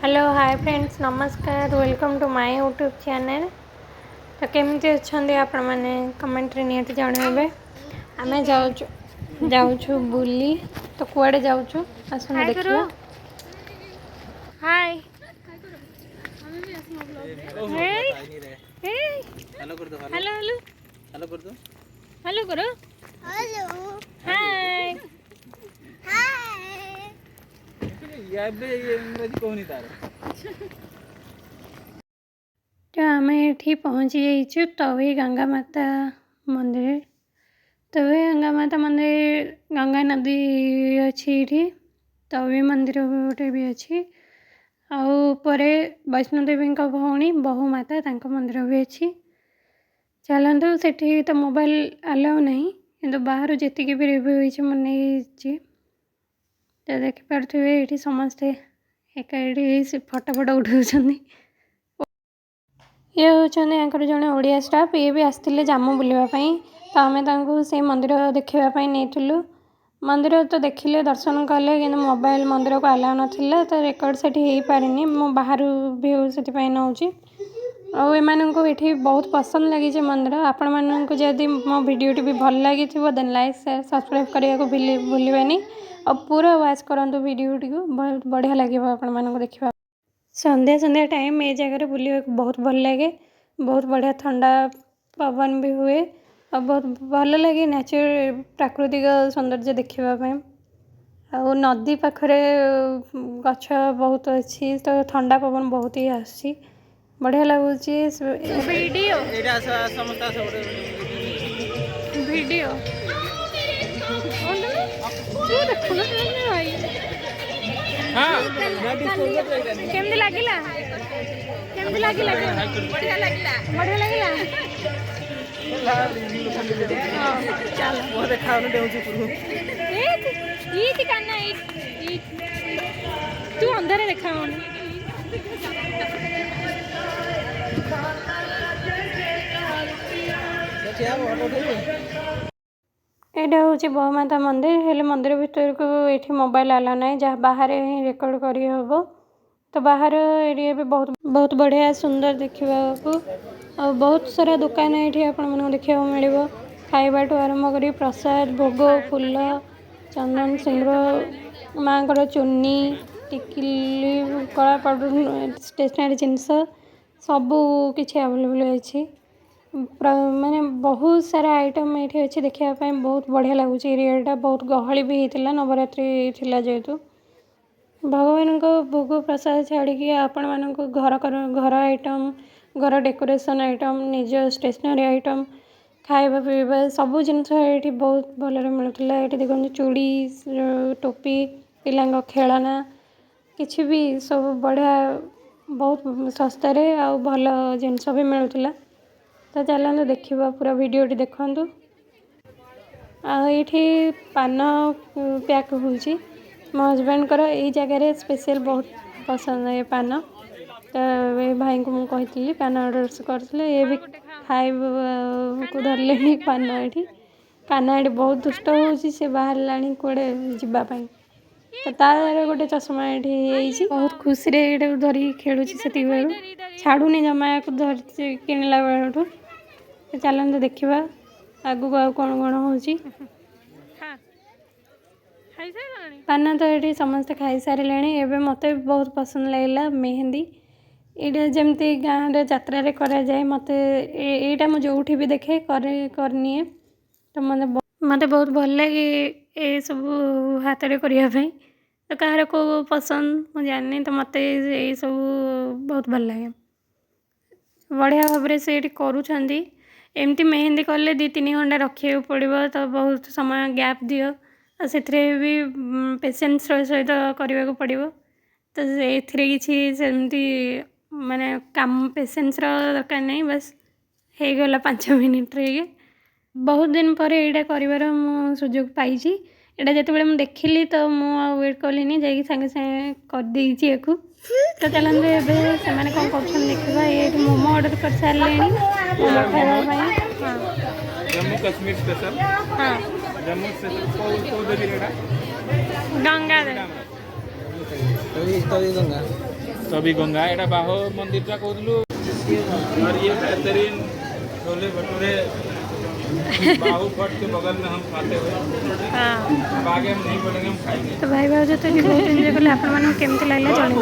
Hello hi friends नमस्कार welcome to my YouTube channel. तो केमती अच्छा आपण मैंने कमेंट रे नियति जानबे। आमे जाऊँ बुली तो कुआडे जाऊँ आसन देखिए। हाय हेलो कर दो हेलो हेलो हेलो कर दो हेलो करो हेलो हाय या बे इंग्रजी कहनी तार। तो आम ये पहुँची जाइए तवे गंगा माता मंदिर। तवे गंगा माता मंदिर गंगा नदी अच्छी तवे मंदिर गोटे भी अच्छी आउे वैष्णोदेवी भौणी बहु माता तांको मंदिर भी अच्छी। चलतु सेठी तो मोबाइल अलाउ नहीं किंतु बाहर जी भी रिव्यू होती मुझे तो देखिपे ये समस्ते एकाठी फटो फटो उठाऊँ। ये होकर जड़े ओडिया स्टाफ ये भी आसते जामु बुलवाई तो आम से मंदिर देखापी नहीं मंदिर तो देखिले दर्शन कले कि मोबाइल मंदिर को अलाउ नाला तो रेकर्ड से हो पारे मु बाहर व्यू से नौची ये बहुत पसंद लगी मंदिर। आपण मानक जदि मो वीडियोटी भी भल लगी देन लाइक शेयर सब्सक्राइब करने को भूलि और पूरा वॉच करूँ वीडियोटी को बहुत बढ़िया लगे आपण मानक देखा। संध्या संध्या टाइम ये जगह बुलने को बहुत भल लगे बहुत बढ़िया ठंडा पवन भी हुए और बहुत भल लगे नेचर प्राकृतिक सौंदर्य देखापी आ नदी पाखरे गछ बहुत अच्छी तो ठंडा पवन बहुत ही आसी बढ़िया लगुच वीडियो वीडियो केमती लगिला केमती लगिला बढ़िया लगिला बढ़िया लगिला चलो वो देखा न देउची पुरु ई काना ई तू अंधारे देखा मन एटा हूँ बहुमाता मंदिर हेले मंदिर भीतर को ये मोबाइल अलाउ ना जहाँ बाहर ही रेकर्ड करी हम तो बाहर एरिया भी बहुत बहुत बढ़िया सुंदर देखा और बहुत सारा दुकान ये आपण देखा मिल खाइबाठू आरंभ कर प्रसाद भोग फूल चंदन सिंदूर माँ को चुन्नी टिकिली कला पाउडर स्टेशनरी जिनस सबू किसी अवेलेबल अच्छी माने बहुत सारा आइटम ये अच्छे देखापी बहुत बढ़िया लगुच एरिया बहुत गहली भी होता नवरात्रि थिला जेहेतु भगवान को भोग प्रसाद छाड़ी आपण मानक घर आइटम घर डेकोरेशन आइटम निज स्टेशनरी आइटम खाଇବା पीवा सबू जिनस ये बहुत भल मिलूला ये देखो चूड़ी टोपी पिला खेलना किसी भी सब बढ़िया बहुत सस्तार आ भल जिनस भी मिलूला तो चलते देखा पूरा वीडियोटी देखु आठी पान पैक हो मो हजबैंड को यही जगह स्पेशल बहुत पसंद है पान तो ये भाई को मुझे कही पान ऑर्डर करते ये भी खाइब को धरले पान ये पान ये बहुत दुष्ट हो बाहर लाणी कौड़े जावाई तो तार गोटे चषमा ये बहुत खुशी धरिक खेलुँ से छाड़ूनी जमा को धर किणला बेलू चलते देखा आगू को कौन कौन हो पाना तो ये समस्ते खाई सारे एवं मत बहुत पसंद लगे मेहंदी ये जमती गाँव में जात्रा करा जाए मत यहाँ मुझे जो भी देखे करनी तो मत बहुत भल लगे ये सब हाथ में करने तो कह को पसंद मुझे जानी तो मत ये सब बहुत भल लगे बढ़िया भाव से करूँगी एमती मेहंदी कले 2-3 घंटा रखा पड़ो तो बहुत समय गैप दियो से भी पेशेंस सहित करने को पड़ो तो ये किसी सेमती माने काम पेशेंस दरकार नहीं बस हो गला 5 मिनट रे बहुत दिन पर यहाँ कर सुजोग पाई यहाँ जो मुझे देखिली तो मुझे वेट कलिनी जा सागे सागे करदे को तो चलते से कौन कर देखा ये मोमो ऑर्डर कर सारे मोमो खावा जम्मू कश्मीर स्पेशल हाँ जम्मू स्पेशल को देवी रेडा गंगा तवी गंगा तो अभी गंगा एटा बाहो मंदिर टा कहलु और ये बेहतरीन छोले भटूरे बाहु फट के बगल में हम खाते हुए हाँ अब आगे हम नहीं बोलेंगे हम खाएंगे। तो भाई भाई तो बहुत एंजॉय कले। आपको केमती लगे जन